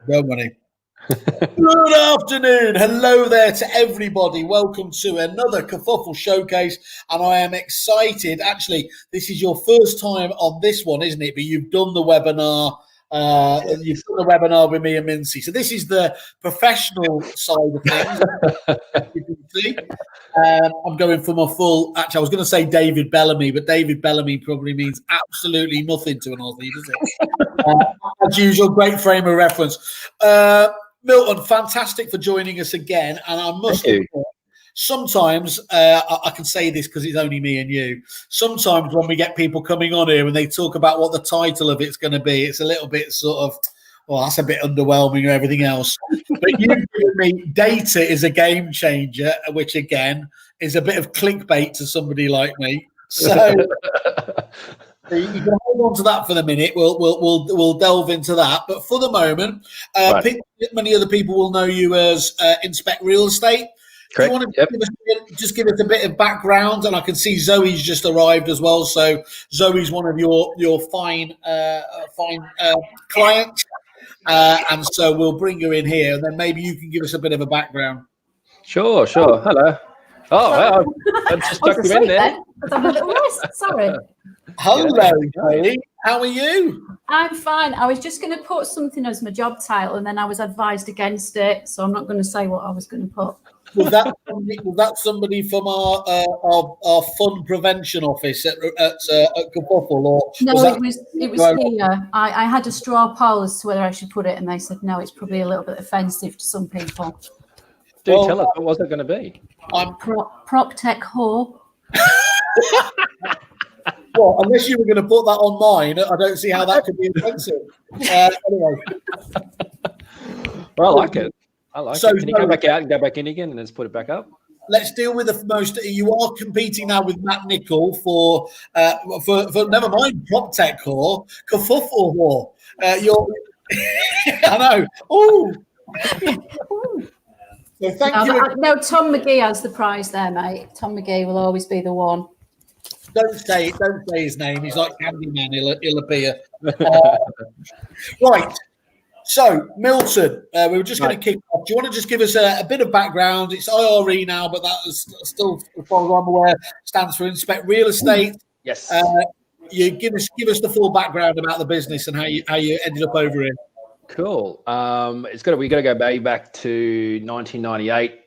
No money. Good afternoon. Hello there to everybody. Welcome to another Kerfuffle Showcase. And I am excited. Actually, this is your first time on this one, isn't it? But you've done the webinar. You've done the webinar with me and Mincy. So this is the professional side of things. You can see. I'm going from a full. Actually, I was going to say David Bellamy, but David Bellamy probably means absolutely nothing to an Aussie, does it? As usual, great frame of reference. Milton, fantastic for joining us again. And I must admit, sometimes I can say this because it's only me and you. Sometimes when we get people coming on here and they talk about what the title of it's going to be, it's a little bit sort of, well, that's a bit underwhelming and everything else. But you've given me data is a game changer, which again is a bit of clickbait to somebody like me. So you can hold on to that for the minute. We'll delve into that. But for the moment, many other people will know you as Inspect Real Estate. Correct. Do you want to just give us a bit of background? And I can see Zoe's just arrived as well. So Zoe's one of your fine clients. And so we'll bring her in here, and then maybe you can give us a bit of a background. Sure. Hello. Oh, I just stuck you in there. I'm a little rest. Sorry. Hello, Kaylee. How are you? I'm fine. I was just going to put something as my job title, and then I was advised against it, so I'm not going to say what I was going to put. Was that somebody from our fund prevention office at Kerfuffle, or no? It was here. I had a straw poll as to whether I should put it, and they said no. It's probably a little bit offensive to some people. Tell us, what was it going to be? I'm prop tech whore. Well, unless you were going to put that on mine, I don't see how that could be offensive. Anyway. Well, I like it. Can you go back out and go back in again and let's put it back up? Let's deal with the most. You are competing now with Matt Nicol for never mind prop tech whore, Kerfuffle whore. I know. Oh. So thank you. No, Tom McGee has the prize there, mate. Tom McGee will always be the one. Don't say his name. He's like Candyman. He'll appear. Right. So, Milton, we were just going to kick off. Do you want to just give us a bit of background? It's IRE now, but that is still, as far as I'm aware, stands for Inspect Real Estate. Yes. You give us the full background about the business and how you ended up over here. Cool. We got to go back to 1998.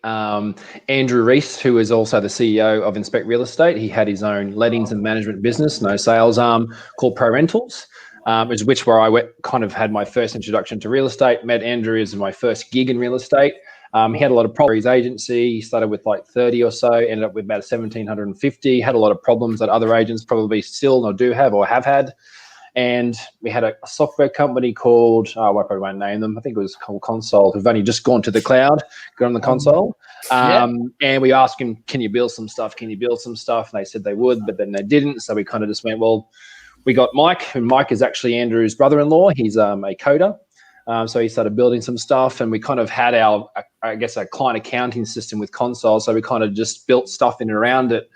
Andrew Reese, who is also the CEO of Inspect Real Estate, he had his own lettings and management business, no sales arm, called Pro Rentals. Where I kind of had my first introduction to real estate. Met Andrew as my first gig in real estate. He had a lot of problems. His agency, he started with like 30 or so, ended up with about 1,750. Had a lot of problems that other agents probably still or do have or have had. And we had a software company called, I probably won't name them. I think it was called Console, who've only just gone to the cloud, got on the console. And we asked him, can you build some stuff? And they said they would, but then they didn't. So we kind of just went, well, we got Mike, and Mike is actually Andrew's brother-in-law. He's a coder. So he started building some stuff, and we kind of had our client accounting system with Console. So we kind of just built stuff in and around it.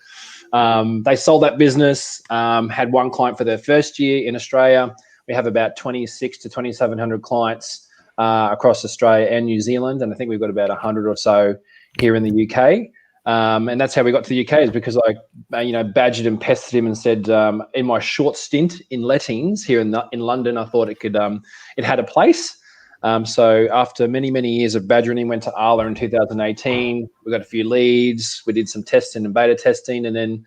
They sold that business, had one client for their first year in Australia. We have about 26 to 2,700 clients across Australia and New Zealand. And I think we've got about 100 or so here in the UK. And that's how we got to the UK, is because I badgered and pestered him and said, in my short stint in lettings here in London, I thought it had a place. So after many, many years of badgering him, went to Arla in 2018. We got a few leads. We did some testing and beta testing, and then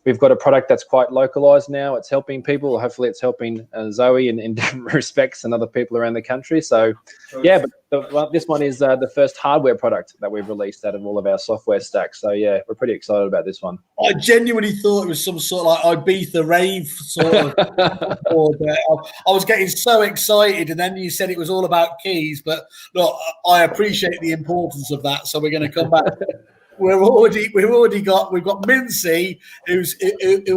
we've got a product that's quite localized now. It's helping people. Hopefully it's helping Zoe in different respects and other people around the country. So, yeah, but this one is the first hardware product that we've released out of all of our software stacks. So, yeah, we're pretty excited about this one. I genuinely thought it was some sort of like Ibiza rave sort of order. I was getting so excited, and then you said it was all about keys. But look, I appreciate the importance of that. So we're going to come back. We've got Mincy, who,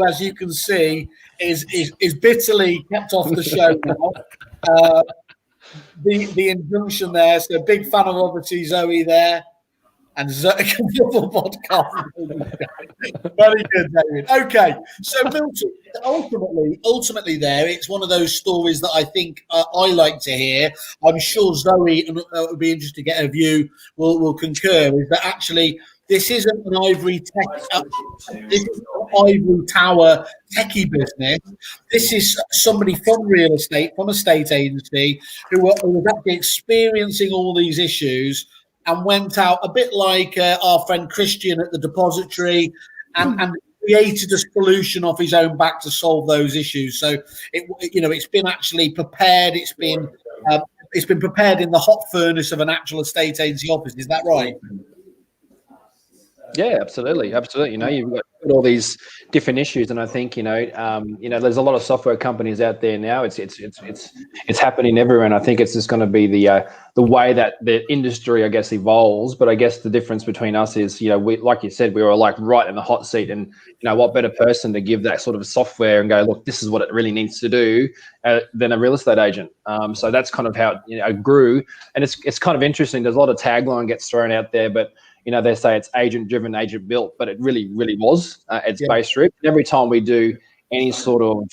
as you can see, is bitterly kept off the show now. The injunction there, so big fan of obviously Zoe there. and Kerfuffle podcast. Very good, David. Okay, so Milton, ultimately, there it's one of those stories that I think I like to hear. I'm sure Zoe, and would be interested to get her view, will concur. Is that actually this isn't an ivory tower techie business. This is somebody from real estate, from a state agency, who was actually experiencing all these issues and went out a bit like our friend Christian at the depository and created a solution off his own back to solve those issues. So it's been actually prepared. It's been prepared in the hot furnace of an actual estate agency office. Is that right? Yeah, absolutely. You've got all these different issues, and I think there's a lot of software companies out there now. It's happening everywhere, and I think it's just going to be the way that the industry, I guess, evolves. But I guess the difference between us is, we, like you said, we were like right in the hot seat, and what better person to give that sort of software and go, look, this is what it really needs to do, than a real estate agent. So that's kind of how it grew, and it's kind of interesting. There's a lot of tagline gets thrown out there, but they say it's agent-driven, agent-built, but it really, really was its base root. Every time we do any sort of,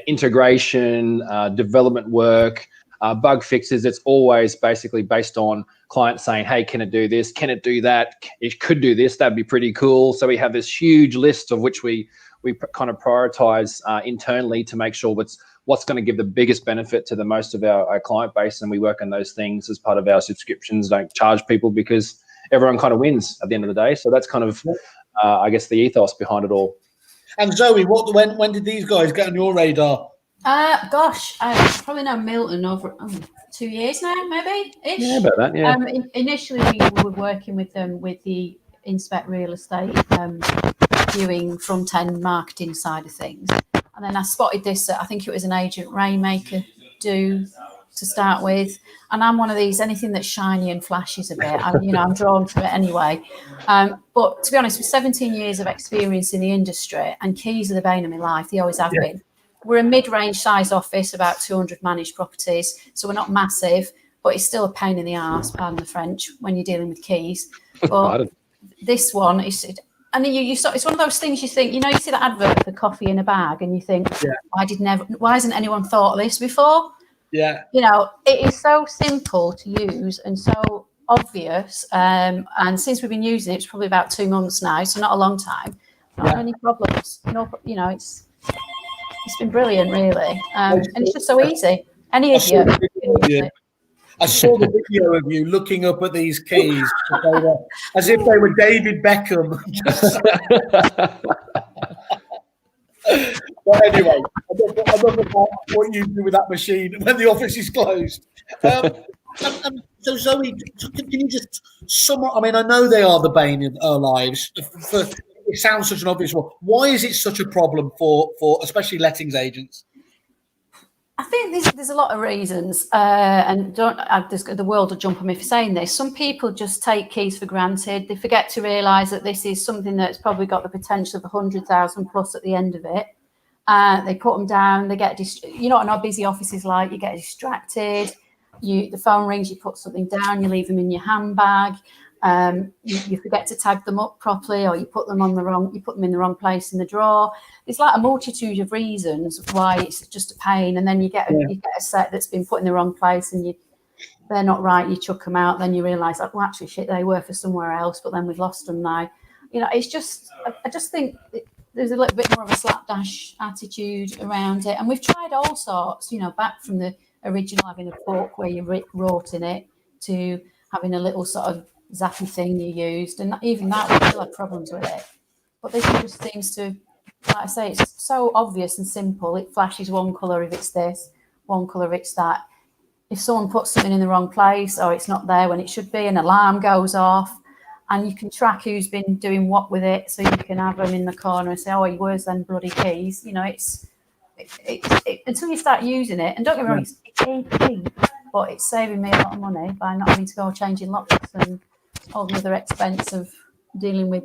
integration, development work, bug fixes, it's always basically based on clients saying, hey, can it do this? Can it do that? It could do this. That'd be pretty cool. So we have this huge list of which we kind of prioritize internally to make sure what's going to give the biggest benefit to the most of our client base, and we work on those things as part of our subscriptions. Don't charge people because everyone kind of wins at the end of the day. So that's kind of, I guess, the ethos behind it all. And Zoe, when did these guys get on your radar? Gosh, I've probably known Milton over 2 years now, maybe. Yeah, about that. Yeah. Initially, we were working with them with the Inspect Real Estate viewing front-end marketing side of things. And then I spotted this, I think it was an Agent Rainmaker do to start with. And I'm one of these, anything that's shiny and flashes a bit, I'm drawn to it anyway. But to be honest, with 17 years of experience in the industry, and keys are the bane of my life, they always have been. We're a mid-range size office, about 200 managed properties. So we're not massive, but it's still a pain in the arse, pardon the French, when you're dealing with keys. But this one is... And then it's one of those things you think, you see that advert for coffee in a bag, and you think, why hasn't anyone thought of this before? Yeah. It is so simple to use and so obvious. And since we've been using it, it's probably about 2 months now, so not a long time. Not any problems. No, it's been brilliant, really. And it's just so easy. Any idiot can use it. I saw the video of you looking up at these keys as if they were David Beckham. But anyway, I love about what you do with that machine when the office is closed. And so, Zoe, can you just summarize? I mean, I know they are the bane of our lives. It sounds such an obvious one. Why is it such a problem for especially lettings agents? I think there's a lot of reasons, and the world will jump on me for saying this. Some people just take keys for granted. They forget to realise that this is something that's probably got the potential of 100,000 plus at the end of it. They put them down. They get what our busy office is like. You get distracted. The phone rings. You put something down. You leave them in your handbag. You forget to tag them up properly, or you put them in the wrong place in the drawer. It's like a multitude of reasons why it's just a pain, and then you get a set that's been put in the wrong place, and they're not right. You chuck them out, then you realise, well, actually, shit, they were for somewhere else, but then we've lost them now. It's just, I just think there's a little bit more of a slapdash attitude around it, and we've tried all sorts. Back from the original having a book where you wrote in it to having a little sort of zappy thing you used, and even that we still had problems with it. But this just seems to, like I say, it's so obvious and simple. It flashes one colour if it's this, one colour if it's that. If someone puts something in the wrong place or it's not there when it should be, an alarm goes off, and you can track who's been doing what with it, so you can have them in the corner and say, oh, where's them bloody keys? It's until you start using it, and don't get me wrong, it's AP, but it's saving me a lot of money by not having to go changing locks and all the other expense of dealing with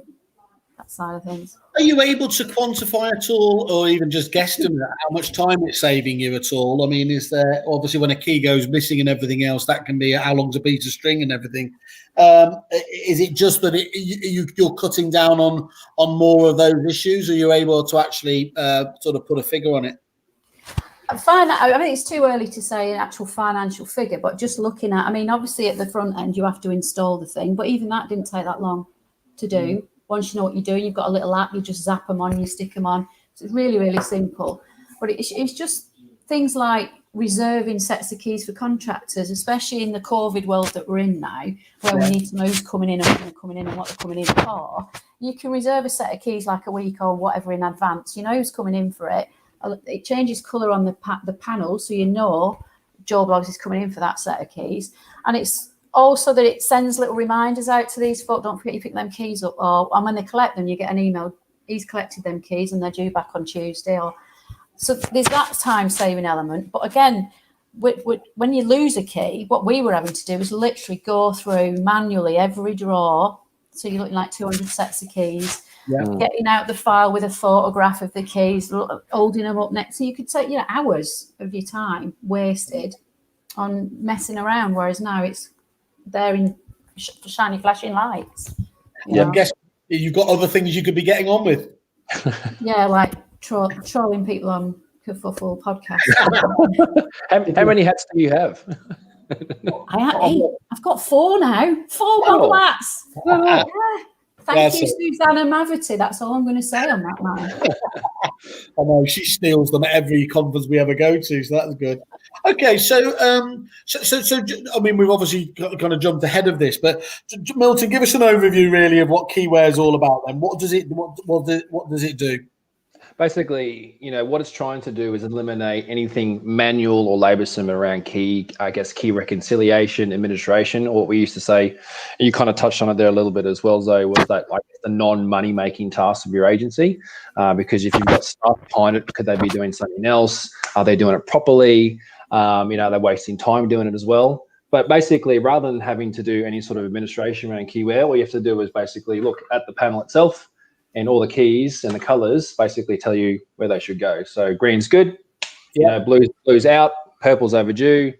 that side of things. Are you able to quantify at all, or even just guesstimate how much time it's saving you at all? I mean, is there obviously when a key goes missing and everything else, that can be how long's a piece of string and everything. Is it just that you're cutting down on more of those issues? Are you able to actually sort of put a figure on it? I mean, it's too early to say an actual financial figure, but just looking at, I mean, obviously at the front end, you have to install the thing, but even that didn't take that long to do. Once you know what you're doing, you've got a little app, you just zap them on, you stick them on. So it's really, really simple. But it's just things like reserving sets of keys for contractors, especially in the COVID world that we're in now, where we need to know who's coming in and when they're coming in and what they're coming in for. You can reserve a set of keys like a week or whatever in advance. You know who's coming in for it. It changes colour on the panel, so you know Joe Bloggs is coming in for that set of keys. And it's also that it sends little reminders out to these folk. Don't forget you pick them keys up. And when they collect them, you get an email. He's collected them keys and they're due back on Tuesday. So there's that time-saving element. But again, when you lose a key, what we were having to do was literally go through manually every drawer. So you're looking like 200 sets of keys. Yeah. Getting out the file with a photograph of the keys, holding them up next. So you could take hours of your time wasted on messing around, whereas now it's there in shiny, flashing lights. I guess you've got other things you could be getting on with. Yeah, like trolling people on Kerfuffle podcast. How many hats do you have? I've got 4 now. 4 bubble hats. Yeah. Thank you, Susanna Maverty. That's all I'm going to say on that, man. I know she steals them at every conference we ever go to, so that's good. Okay, so I mean, we've obviously kind of jumped ahead of this, but Milton, give us an overview, really, of what Keyware is all about. Then, what does it do? Basically, what it's trying to do is eliminate anything manual or laborsome around key reconciliation, administration, or what we used to say, and you kind of touched on it there a little bit as well, Zoe, was that like the non-money making tasks of your agency. Because if you've got staff behind it, could they be doing something else? Are they doing it properly? They're wasting time doing it as well. But basically, rather than having to do any sort of administration around Keyware, all you have to do is basically look at the panel itself, and all the keys and the colors basically tell you where they should go. So green's good, blue's out, purple's overdue.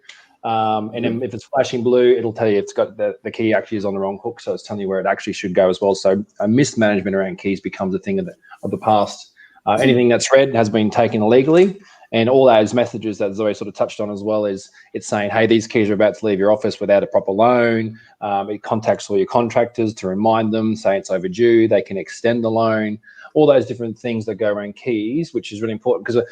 And then if it's flashing blue, it'll tell you it's got the key actually is on the wrong hook. So it's telling you where it actually should go as well. So mismanagement around keys becomes a thing of the past. Anything that's red has been taken illegally. And all those messages that Zoe sort of touched on as well is it's saying, hey, these keys are about to leave your office without a proper loan. It contacts all your contractors to remind them, say it's overdue. They can extend the loan. All those different things that go around keys, which is really important because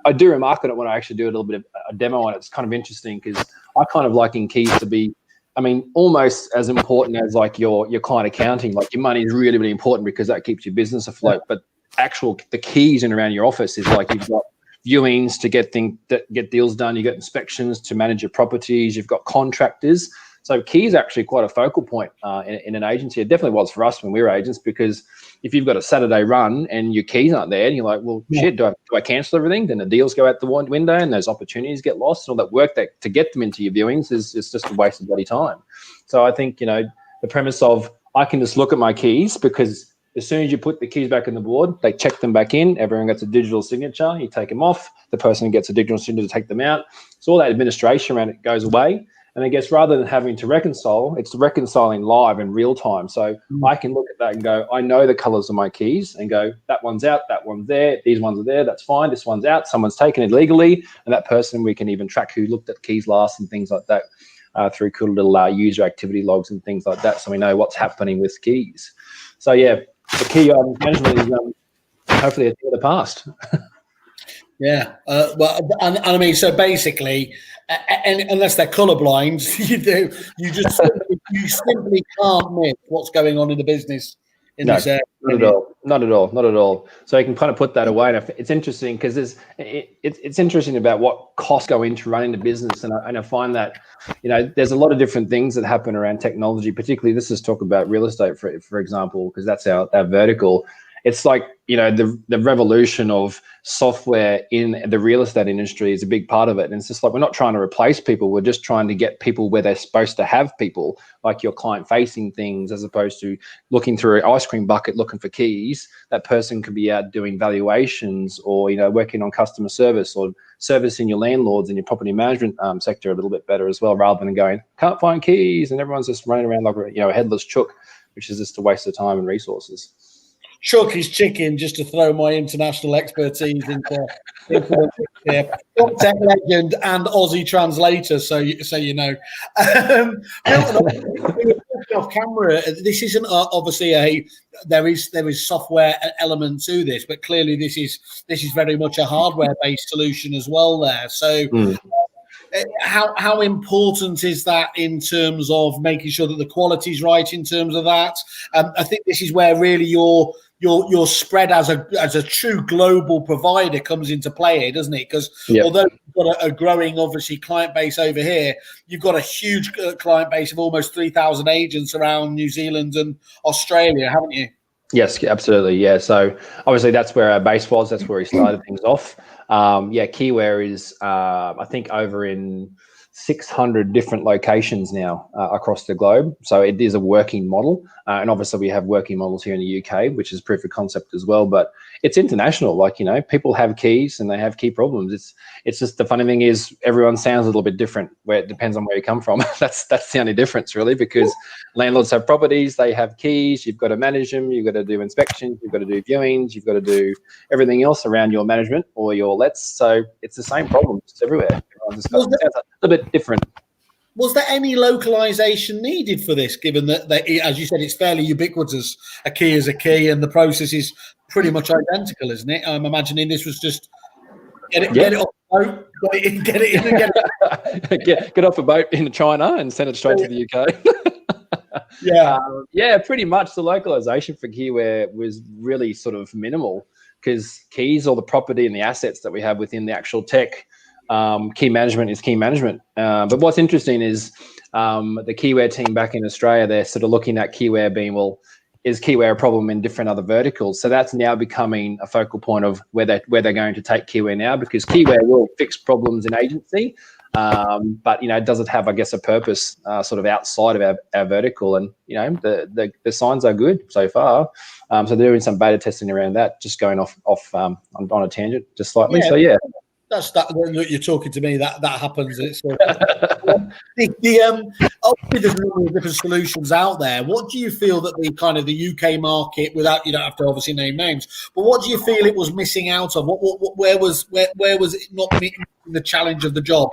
I do remark on it when I actually do a little bit of a demo on it. It's kind of interesting because I kind of liken keys to be, I mean, almost as important as like your client accounting. Like your money is really, really important because that keeps your business afloat. But the keys in around your office is like you've got viewings to get deals done. You got inspections to manage your properties. You've got contractors. So keys are actually quite a focal point in an agency. It definitely was for us when we were agents, because if you've got a Saturday run and your keys aren't there and you're like, well, shit, do I cancel everything? Then the deals go out the window and those opportunities get lost, and all that work to get them into your viewings is just a waste of bloody time. So I think, the premise of I can just look at my keys, because as soon as you put the keys back on the board, they check them back in. Everyone gets a digital signature. You take them off. The person gets a digital signature to take them out. So all that administration around it goes away. And I guess rather than having to reconcile, it's reconciling live in real time. So I can look at that and go, I know the colors of my keys, and go, that one's out, that one's there, these ones are there, that's fine, this one's out, someone's taken it legally. And that person, we can even track who looked at keys last and things like that through cool little user activity logs and things like that. So we know what's happening with keys. So yeah, the key management is hopefully a thing of the past. Yeah. Well, and I mean, so basically, and unless they're colorblind, you simply can't miss what's going on in the business in this area. Not at all. So you can kind of put that away. And it's interesting because it's interesting about what costs go into running the business. And I find that, there's a lot of different things that happen around technology, particularly this is talk about real estate, for example, because that's our vertical. it's like, you know, the revolution of software in the real estate industry is a big part of it. And it's just like, we're not trying to replace people. We're just trying to get people where they're supposed to have people, like your client facing things, as opposed to looking through an ice cream bucket looking for keys. That person could be out doing valuations, or, you know, working on customer service, or servicing your landlords in your property management sector a little bit better as well, rather than going, can't find keys, and everyone's just running around like, you know, a headless chook, which is just a waste of time and resources. Chook is chicken, just to throw my international expertise into the here. Tech legend and Aussie translator, so you know. Milton, off camera, this isn't obviously there is software element to this, but clearly this is very much a hardware based solution as well there. So how important is that in terms of making sure that the quality is right in terms of that? I think this is where really your spread as a true global provider comes into play here, doesn't it? Because although you've got a growing, obviously, client base over here, you've got a huge client base of almost 3,000 agents around New Zealand and Australia, haven't you? Yes, absolutely. Yeah. So obviously that's where our base was. That's where we started things off. Keyware is, I think, over in 600 different locations now across the globe. So it is a working model. And obviously we have working models here in the UK, which is proof of concept as well. But it's international. Like, you know, people have keys and they have key problems. It's just, the funny thing is everyone sounds a little bit different, where it depends on where you come from. That's the only difference, really, because landlords have properties, they have keys, you've got to manage them, you've got to do inspections, you've got to do viewings, you've got to do everything else around your management or your lets. So it's the same problem just everywhere. Just got, sounds a little bit different. Was there any localization needed for this, given that, as you said, it's fairly ubiquitous? A key is a key, and the process is pretty much identical, isn't it? I'm imagining this was just get it off the boat, get it in, and get off a boat in China and send it straight to the UK. Pretty much. The localization for Keyware was really sort of minimal, because keys, or the property and the assets that we have within the actual tech, key management is key management. But what's interesting is the Keyware team back in Australia, they're sort of looking at Keyware being, well, is Keyware a problem in different other verticals? So that's now becoming a focal point of where they're going to take Keyware now, because Keyware will fix problems in agency, but, you know, does it have, I guess, a purpose sort of outside of our vertical? And, you know, the signs are good so far. So they're doing some beta testing around that, just going off on a tangent just slightly. Yeah. So yeah. That's that. You're talking to me. That happens. It's obviously there's a number of different solutions out there. What do you feel that the kind of the UK market, without, you don't have to obviously name names, but what do you feel it was missing out of? Where was it not meeting the challenge of the job?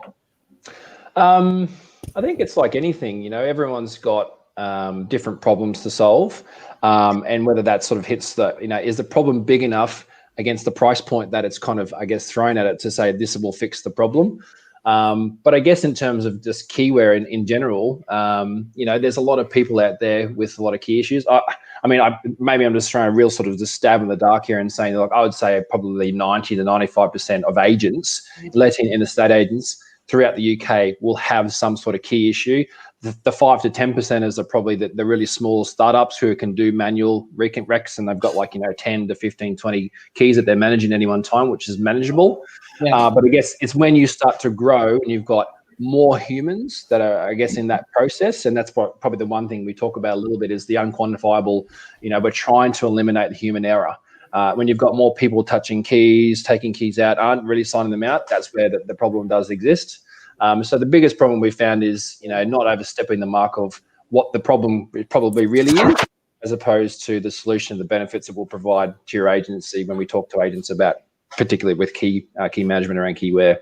I think it's like anything. You know, everyone's got different problems to solve, and whether that sort of hits the, you know, is the problem big enough against the price point that it's kind of, I guess, thrown at it to say this will fix the problem. But I guess in terms of just Keyware in general, you know, there's a lot of people out there with a lot of key issues. Maybe I'm just throwing a real sort of just stab in the dark here and saying, like, I would say probably 90 to 95% of agents, letting in estate agents throughout the UK, will have some sort of key issue. The 5 to 10%ers are probably the really small startups who can do manual recs, and they've got, like, you know, 10 to 15, 20 keys that they're managing at any one time, which is manageable. Yeah. But I guess it's when you start to grow and you've got more humans that are, I guess, in that process. And that's probably the one thing we talk about a little bit, is the unquantifiable. You know, we're trying to eliminate the human error. When you've got more people touching keys, taking keys out, aren't really signing them out, that's where the problem does exist. So the biggest problem we found is, you know, not overstepping the mark of what the problem probably really is, as opposed to the solution, the benefits it will provide to your agency when we talk to agents about, particularly with key management around Keyware.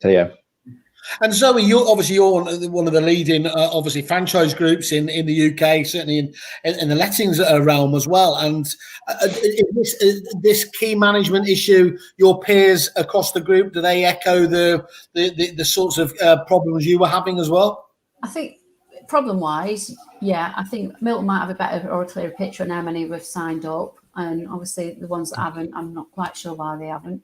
So yeah. And Zoe, you're one of the leading, obviously, franchise groups in the UK, certainly in the lettings realm as well. And this key management issue, your peers across the group, do they echo the sorts of problems you were having as well? I think problem-wise, yeah, I think Milton might have a better or a clearer picture on how many we've signed up. And obviously the ones that haven't, I'm not quite sure why they haven't.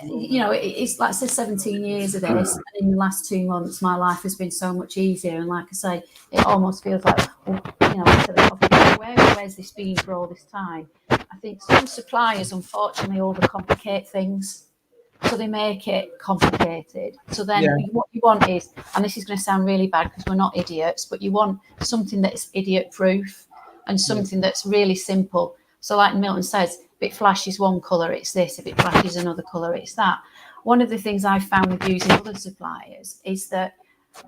You know, it's like I said, 17 years of this, and in the last 2 months my life has been so much easier. And like I say, it almost feels like, well, you know, where's this been for all this time? I think some suppliers, unfortunately, overcomplicate things. So they make it complicated. So then what you want is, and this is going to sound really bad because we're not idiots, but you want something that's idiot proof and something that's really simple. So like Milton says, if it flashes one colour, it's this. If it flashes another colour, it's that. One of the things I found with using other suppliers is that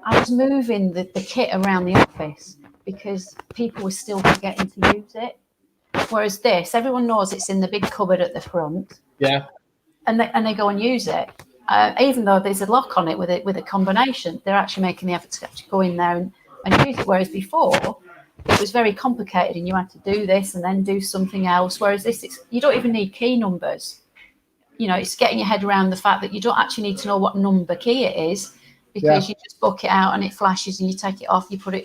I was moving the kit around the office because people were still forgetting to use it. Whereas this, everyone knows it's in the big cupboard at the front. Yeah. And they go and use it, even though there's a lock on it with a combination. They're actually making the effort to actually go in there and use it. Whereas before, it was very complicated, and you had to do this and then do something else. Whereas this, you don't even need key numbers. You know, it's getting your head around the fact that you don't actually need to know what number key it is, because you just book it out and it flashes and you take it off. You put it.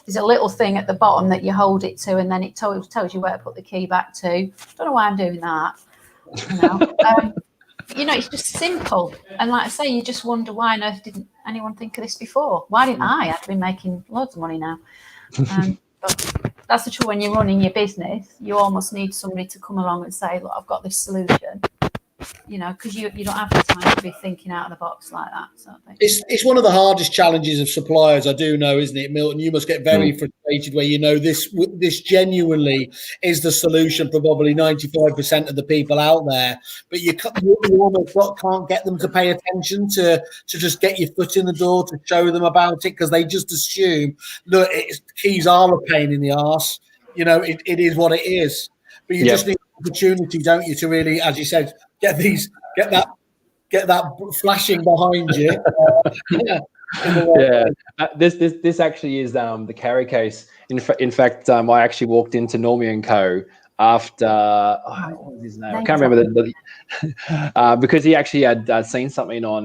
There's a little thing at the bottom that you hold it to, and then it tells you where to put the key back to. Don't know why I'm doing that. You know. It's just simple. And like I say, you just wonder why on earth didn't anyone think of this before? Why didn't I? I've been making loads of money now. But that's the truth. When you're running your business, you almost need somebody to come along and say, look, I've got this solution. Because you don't have the time to be thinking out of the box like that. So it's one of the hardest challenges of suppliers, I do know, isn't it, Milton? You must get very frustrated where this genuinely is the solution for probably 95% of the people out there, but you almost can't get them to pay attention to just get your foot in the door to show them about it, because they just assume, look, keys are a pain in the arse. It is what it is. But you just need opportunity, don't you, to really, as you said, get that flashing behind you. This actually is the carry case. In fact, I actually walked into Normie and Co. after what was his name? I can't remember because he actually had seen something on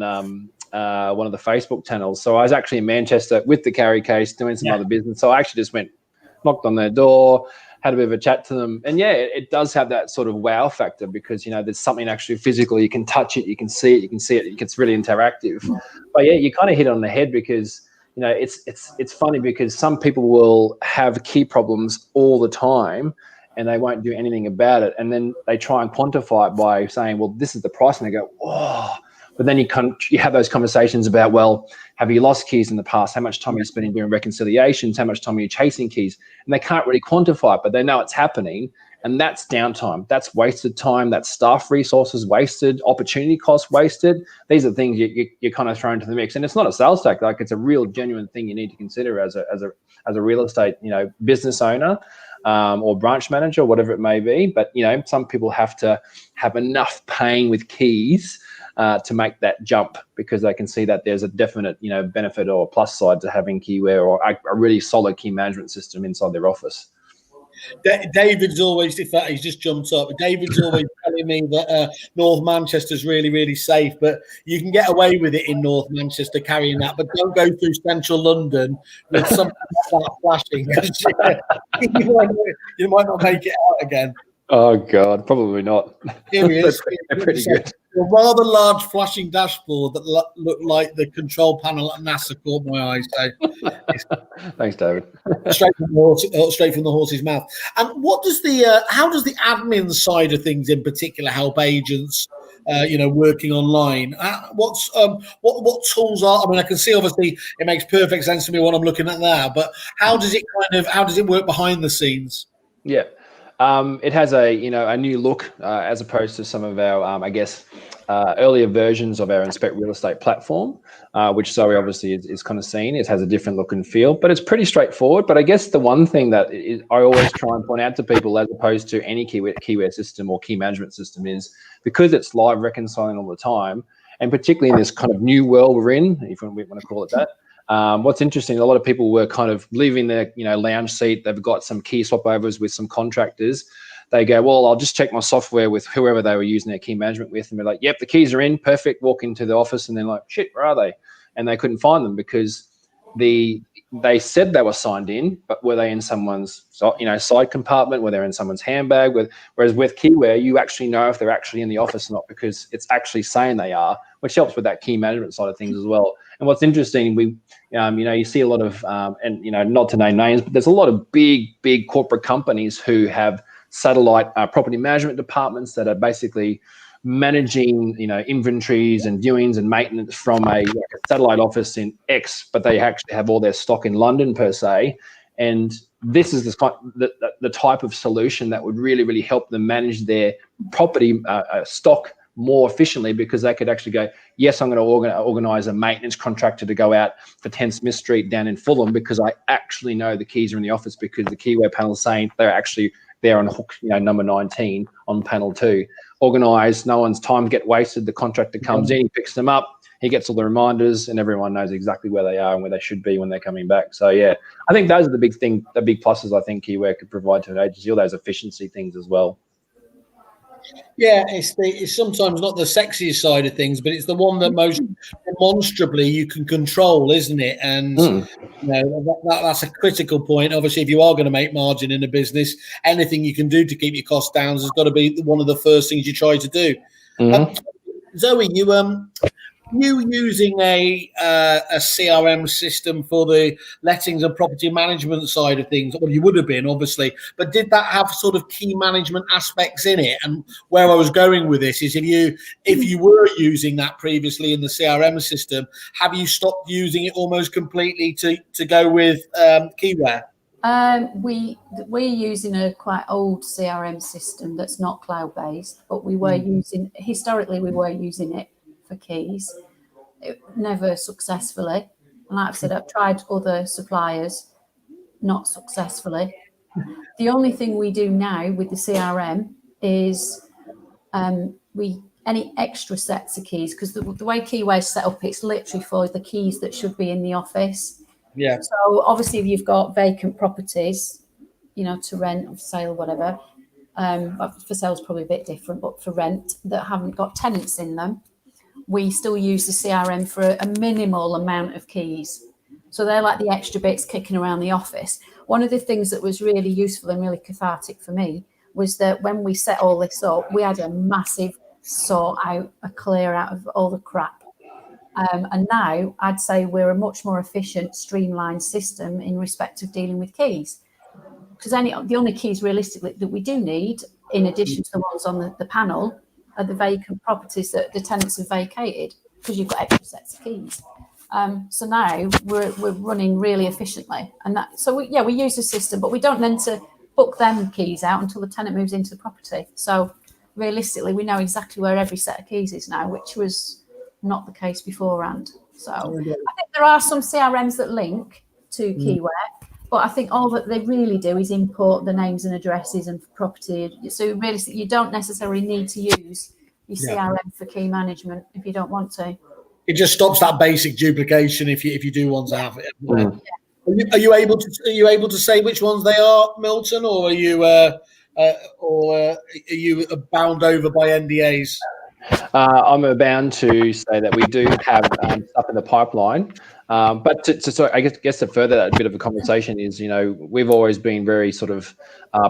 one of the Facebook channels. So I was actually in Manchester with the carry case doing some other business. So I actually just went, knocked on their door, had a bit of a chat to them, and it does have that sort of wow factor, because there's something actually physical. You can touch it, you can see it, it gets really interactive. But you kind of hit it on the head, because it's funny, because some people will have key problems all the time and they won't do anything about it, and then they try and quantify it by saying, well, this is the price, and they go, oh. But then you have those conversations about, well, have you lost keys in the past? How much time are you spending doing reconciliations? How much time are you chasing keys? And they can't really quantify it, but they know it's happening. And that's downtime. That's wasted time. That's staff resources wasted, opportunity costs wasted. These are things you're kind of thrown into the mix. And it's not a sales tactic. Like, it's a real genuine thing you need to consider as a real estate, business owner, or branch manager, whatever it may be. But, some people have to have enough pain with keys to make that jump, because they can see that there's a definite, benefit or plus side to having Keywhere or a really solid key management system inside their office. David's always, in fact, he's just jumped up. David's always telling me that North Manchester's really, really safe, but you can get away with it in North Manchester carrying that, but don't go through central London with something like that flashing, because you might not make it out again. Oh God, probably not. Serious. They're pretty good. A rather large flashing dashboard that looked like the control panel at NASA caught my eye. So, thanks, David. straight from the horse's mouth. And how does the admin side of things in particular help agents? Working online. What tools are? I mean, I can see obviously it makes perfect sense to me what I'm looking at now. But how does it work behind the scenes? Yeah. It has a new look as opposed to some of our, earlier versions of our Inspect Real Estate platform, which Zoe obviously is kind of seen. It has a different look and feel, but it's pretty straightforward. But I guess the one thing that I always try and point out to people, as opposed to any keyware system or key management system, is because it's live reconciling all the time, and particularly in this kind of new world we're in, if we want to call it that. What's interesting, a lot of people were kind of leaving their lounge seat. They've got some key swap overs with some contractors. They go, well, I'll just check my software with whoever they were using their key management with, and they're like, yep, the keys are in, perfect. Walk into the office, and they're like, shit, where are they? And they couldn't find them because they said they were signed in, but were they in someone's side compartment? Were they in someone's handbag? Whereas with Keywhere, you actually know if they're actually in the office or not, because it's actually saying they are, which helps with that key management side of things as well. And what's interesting, you see a lot of, and not to name names, but there's a lot of big corporate companies who have satellite property management departments that are basically managing inventories and viewings and maintenance from a satellite office in X, but they actually have all their stock in London per se. And this is the type of solution that would really help them manage their property stock more efficiently, because they could actually go, yes, I'm going to organize a maintenance contractor to go out for 10 Smith Street down in Fulham, because I actually know the keys are in the office, because the Keyware panel is saying they're actually there on hook, number 19 on panel 2. Organized, no one's time get wasted. The contractor comes in, he picks them up, he gets all the reminders, and everyone knows exactly where they are and where they should be when they're coming back. So yeah, I think those are the big pluses I think Keyware could provide to an agency, all those efficiency things as well. Yeah, it's sometimes not the sexiest side of things, but it's the one that most demonstrably you can control, isn't it? And that's a critical point. Obviously, if you are going to make margin in a business, anything you can do to keep your costs down has got to be one of the first things you try to do. Zoe, you using a CRM system for the lettings and property management side of things? Well, you would have been, obviously, but did that have sort of key management aspects in it? And where I was going with this is, if you were using that previously in the CRM system, have you stopped using it almost completely to go with Keyware? We're using a quite old CRM system that's not cloud-based, but we were using it for keys. Never successfully. And like I've said, I've tried other suppliers, not successfully. The only thing we do now with the CRM is any extra sets of keys, because the way Keyware is set up, it's literally for the keys that should be in the office. Yeah. So obviously, if you've got vacant properties, to rent or sale, whatever, for sale is probably a bit different, but for rent that haven't got tenants in them, we still use the CRM for a minimal amount of keys. So they're like the extra bits kicking around the office. One of the things that was really useful and really cathartic for me was that when we set all this up, we had a massive clear out of all the crap. And now I'd say we're a much more efficient, streamlined system in respect of dealing with keys. Because the only keys realistically that we do need, in addition to the ones on the panel, are the vacant properties that the tenants have vacated, because you've got extra sets of keys. So now we're running really efficiently, and we use the system, but we don't then to book them keys out until the tenant moves into the property. So realistically, we know exactly where every set of keys is now, which was not the case beforehand. So I think there are some CRMs that link to Keyware, but I think all that they really do is import the names and addresses and property. So realistically, you don't necessarily need to use your CRM for key management if you don't want to. It just stops that basic duplication if you do want to have it. Are you able to say which ones they are, Milton, or are you bound over by NDAs? I'm bound to say that we do have stuff in the pipeline. But I guess to further that bit of a conversation is, we've always been very sort of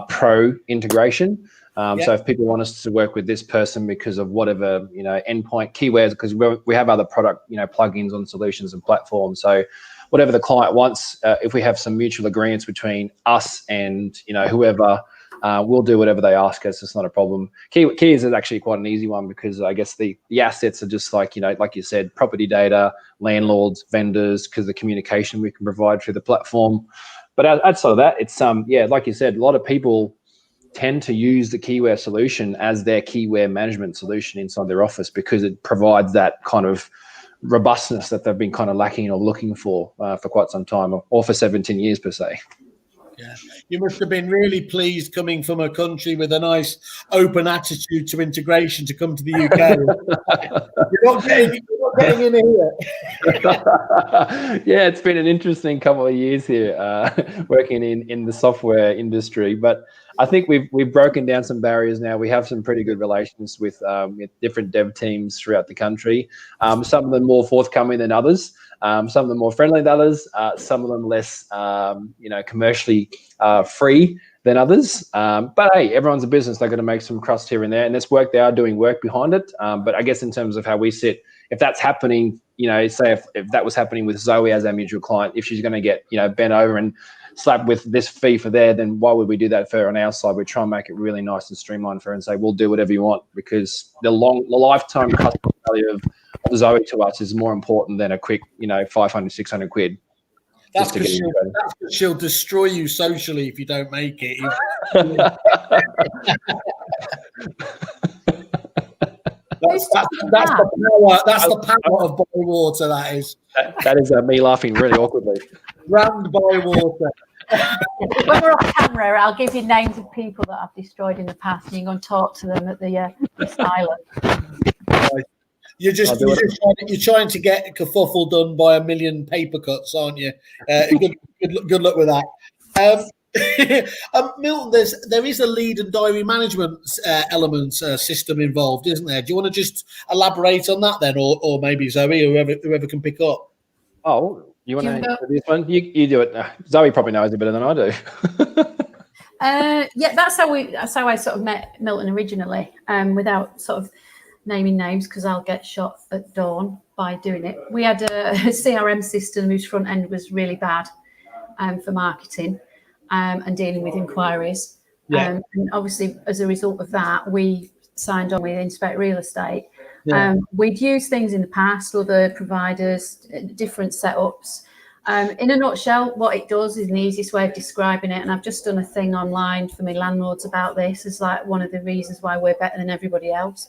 pro integration. So if people want us to work with this person because of whatever, endpoint keywords, because we have other product, plugins on solutions and platforms. So whatever the client wants, if we have some mutual agreements between us and, whoever, we'll do whatever they ask us. It's not a problem. Keys is actually quite an easy one, because I guess the assets are just like, like you said, property data, landlords, vendors, because the communication we can provide through the platform. But outside of that, it's like you said, a lot of people tend to use the Keyware solution as their Keyware management solution inside their office, because it provides that kind of robustness that they've been kind of lacking or looking for quite some time, or for 17 years per se. Yeah, you must have been really pleased coming from a country with a nice open attitude to integration to come to the UK. You're not getting in here. Yeah, it's been an interesting couple of years here working in the software industry, but I think we've broken down some barriers now. We have some pretty good relations with different dev teams throughout the country. Some of them more forthcoming than others. Some of them more friendly than others. Some of them less, commercially free than others. But hey, everyone's a business. They're going to make some crust here and there, and this work, they are doing work behind it. But I guess in terms of how we sit, if that's happening, say if that was happening with Zoe as our mutual client, if she's going to get, bent over and slapped with this fee for there, then why would we do that for her on our side? We try and make it really nice and streamlined for her and say, we'll do whatever you want, because the lifetime customer value of Zoe to us is more important than a quick, 500, 600 quid. That's because she'll destroy you socially if you don't make it. That's the power of boy water. That is. That is me laughing really awkwardly. Brand boy water. When we're off camera, I'll give you names of people that I've destroyed in the past, and you can go and talk to them at the island. You're trying to get kerfuffle done by a million paper cuts, aren't you? Good luck with that. Milton, there is a lead and diary management element system involved, isn't there? Do you want to just elaborate on that then, or maybe Zoe, or whoever can pick up? Oh, you want to do this one? You do it. Zoe probably knows it better than I do. Yeah, that's how I sort of met Milton originally, without sort of naming names, because I'll get shot at dawn by doing it. We had a CRM system whose front end was really bad for marketing and dealing with inquiries. And obviously, as a result of that, we signed on with Inspect Real Estate. We'd used things in the past, other providers, different setups. In a nutshell, what it does is the easiest way of describing it, and I've just done a thing online for my landlords about this, is like one of the reasons why we're better than everybody else,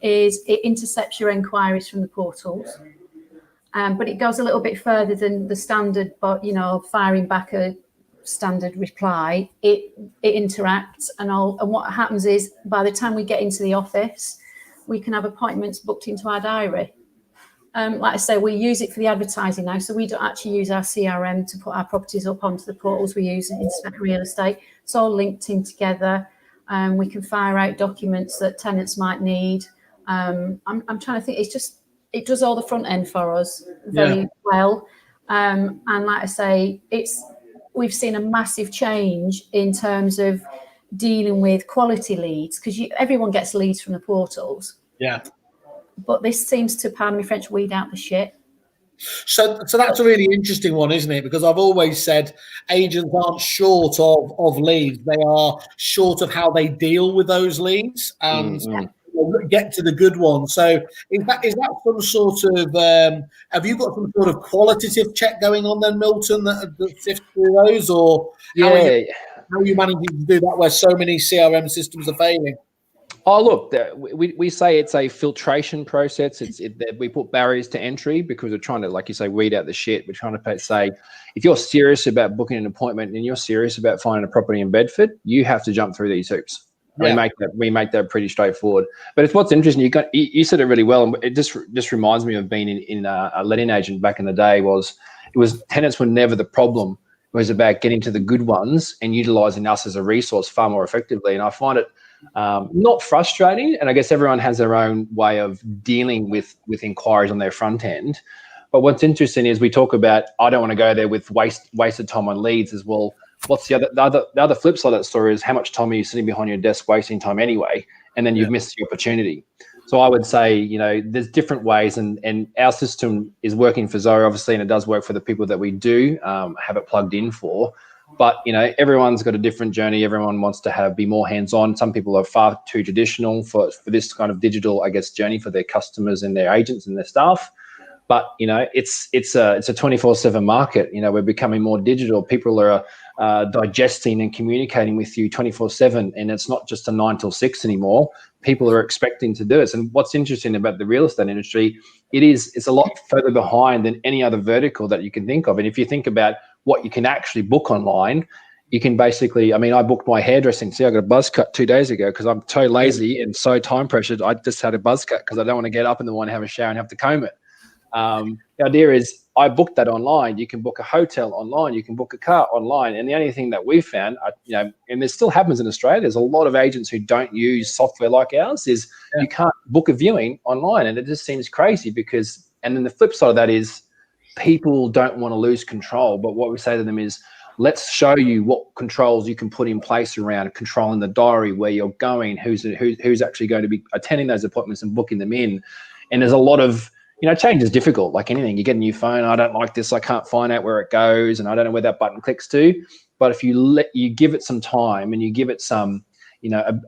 is it intercepts your inquiries from the portals. But it goes a little bit further than the standard, but firing back a standard reply. It interacts, and what happens is, by the time we get into the office, we can have appointments booked into our diary. Like I say, we use it for the advertising now, so we don't actually use our CRM to put our properties up onto the portals. We use Inspect Real Estate. It's all linked in together. We can fire out documents that tenants might need. I'm trying to think. It does all the front end for us very well. And like I say, we've seen a massive change in terms of dealing with quality leads, because everyone gets leads from the portals. Yeah. But this seems to, pardon me French, weed out the shit. So that's a really interesting one, isn't it? Because I've always said agents aren't short of leads; they are short of how they deal with those leads and get to the good ones. So is that some sort of have you got some sort of qualitative check going on then, Milton, that sifts through those, or how are you managing to do that where so many CRM systems are failing? Oh, look, we say it's a filtration process. We put barriers to entry because we're trying to, like you say, weed out the shit. We're trying to say, if you're serious about booking an appointment and you're serious about finding a property in Bedford, you have to jump through these hoops. Yeah. We make that pretty straightforward. But it's what's interesting. You said it really well, and it just reminds me of being in a letting agent back in the day. Tenants were never the problem. It was about getting to the good ones and utilizing us as a resource far more effectively. And I find it not frustrating, and I guess everyone has their own way of dealing with inquiries on their front end. But what's interesting is we talk about, I don't want to go there with wasted time on leads as well. What's the other flip side of that story is how much time are you sitting behind your desk wasting time anyway, and then you've missed the opportunity. So I would say, there's different ways, and our system is working for Zoe, obviously, and it does work for the people that we do have it plugged in for. But, everyone's got a different journey. Everyone wants to be more hands-on. Some people are far too traditional for this kind of digital, I guess, journey for their customers and their agents and their staff. But, it's a 24/7 market. We're becoming more digital. People are digesting and communicating with you 24/7, and it's not just a 9 till 6 anymore. People are expecting to do this. And what's interesting about the real estate industry, it's a lot further behind than any other vertical that you can think of. And if you think about what you can actually book online, you can basically, I booked my hairdressing. See, I got a buzz cut 2 days ago because I'm so lazy and so time pressured. I just had a buzz cut because I don't want to get up in the morning, have a shower and have to comb it. The idea is I booked that online. You can book a hotel online. You can book a car online. And the only thing that we've found, and this still happens in Australia, there's a lot of agents who don't use software like ours, is you can't book a viewing online. And it just seems crazy and then the flip side of that is people don't want to lose control. But what we say to them is, let's show you what controls you can put in place around controlling the diary, where you're going, who's actually going to be attending those appointments and booking them in. And there's a lot of, change is difficult, like anything. You get a new phone, I don't like this, I can't find out where it goes, and I don't know where that button clicks to. But if you give it some time and you give it some,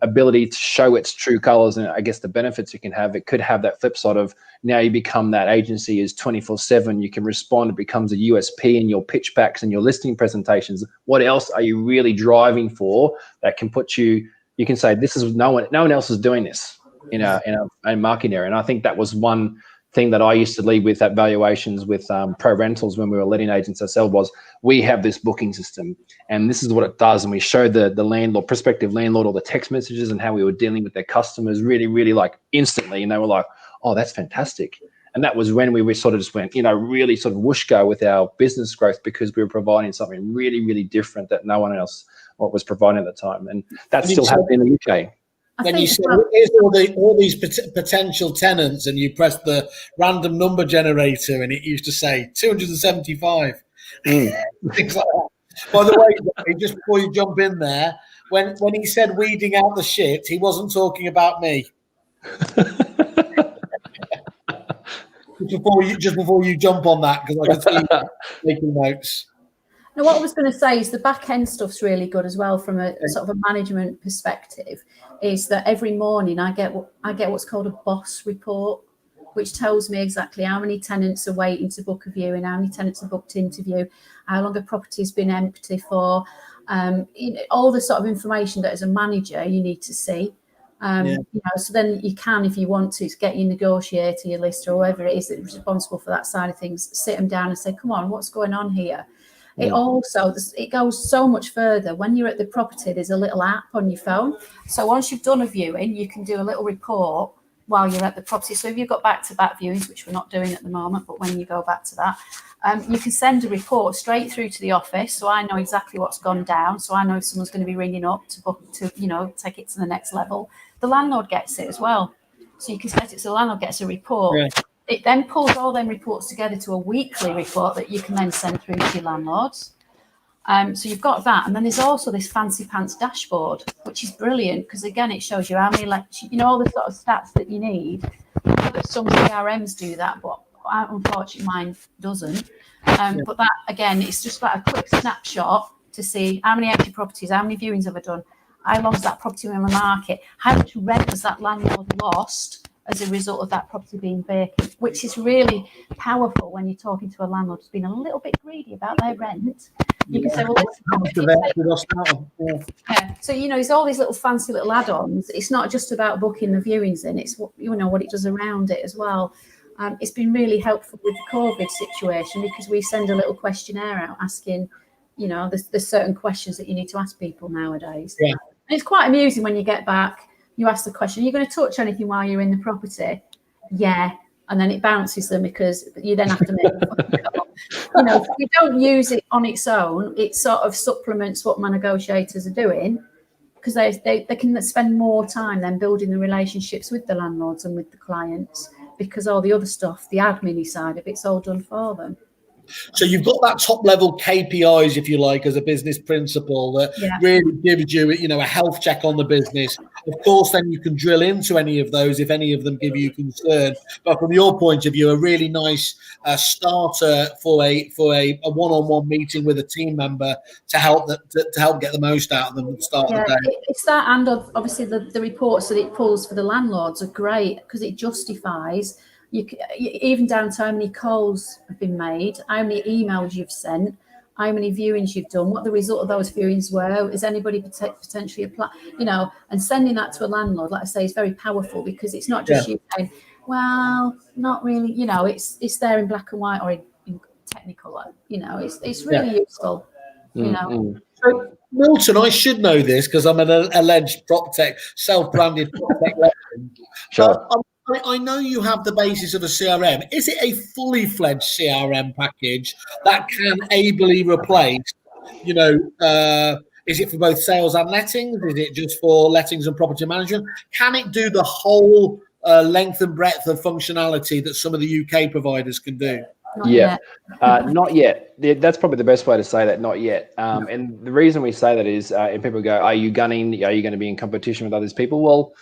ability to show its true colors and I guess the benefits you can have, it could have that flip side of now you become that agency is 24/7. You can respond. It becomes a USP in your pitch packs and your listing presentations. What else are you really driving for that can put you? You can say this is no one else is doing this in a marketing area. And I think that was one thing that I used to lead with at valuations with Pro Rentals when we were letting agents ourselves was we have this booking system and this is what it does. And we showed the landlord, prospective landlord, all the text messages and how we were dealing with their customers really, really like instantly. And they were like, oh, that's fantastic. And that was when we sort of just went, really sort of whoosh go with our business growth because we were providing something really, really different that no one else was providing at the time. And that's still happening in the UK. When you said, here's all these potential tenants, and you press the random number generator, and it used to say 275. Things like that. By the way, just before you jump in there, when he said weeding out the shit, he wasn't talking about me. just before you jump on that, because I can see you making notes. Now, what I was going to say is the back end stuff's really good as well from a sort of a management perspective. Is that every morning I get what's called a boss report, which tells me exactly how many tenants are waiting to book a viewing, how many tenants are booked into view, how long a property's been empty for, all the sort of information that as a manager you need to see. So then you can, if you want to get your negotiator, your lister, or whoever it is that's responsible for that side of things, sit them down and say, come on, what's going on here? It goes so much further. When you're at the property, there's a little app on your phone. So once you've done a viewing, you can do a little report while you're at the property. So if you've got back-to-back viewings, which we're not doing at the moment, but when you go back to that, you can send a report straight through to the office. So I know exactly what's gone down. So I know if someone's going to be ringing up to book to, take it to the next level. The landlord gets it as well. So you can set it so the landlord gets a report. Yeah. It then pulls all them reports together to a weekly report that you can then send through to your landlords. So you've got that. And then there's also this fancy pants dashboard, which is brilliant because, again, it shows you how many, all the sort of stats that you need. Some CRMs do that, but unfortunately mine doesn't. But that, again, it's just like a quick snapshot to see how many empty properties, how many viewings have I done, how long's that property on the market, how much rent has that landlord lost as a result of that property being vacant, which is really powerful when you're talking to a landlord who's been a little bit greedy about their rent. You can say, well, So, it's all these little fancy little add-ons. It's not just about booking the viewings in, it's what it does around it as well. It's been really helpful with the COVID situation because we send a little questionnaire out asking, there's certain questions that you need to ask people nowadays. Yeah. And it's quite amusing when you get back, you ask the question, are you going to touch anything while you're in the property? Yeah. And then it bounces them because you then have to make a phone call. If you don't use it on its own, it sort of supplements what my negotiators are doing because they can spend more time then building the relationships with the landlords and with the clients because all the other stuff, the admin side of it's all done for them. So you've got that top level KPIs, if you like, as a business principle that really gives you, a health check on the business. Of course, then you can drill into any of those if any of them give you concern. But from your point of view, a really nice starter for a one-on-one meeting with a team member to help get the most out of them at the start of the day. It's that, and obviously the reports that it pulls for the landlords are great because it justifies. Even down to how many calls have been made, how many emails you've sent, how many viewings you've done, what the result of those viewings were, is anybody potentially apply, and sending that to a landlord, like I say, is very powerful because it's not just you saying, well, not really, it's there in black and white or in technical, it's really useful, So, Milton, I should know this because I'm an alleged self-branded prop tech legend. Sure. I know you have the basis of a CRM. Is it a fully fledged CRM package that can ably replace, is it for both sales and lettings? Is it just for lettings and property management? Can it do the whole length and breadth of functionality that some of the UK providers can do? Not yet. Not yet. That's probably the best way to say that. Not yet. And the reason we say that is, and people go, "Are you gunning? Are you going to be in competition with other people?" Well,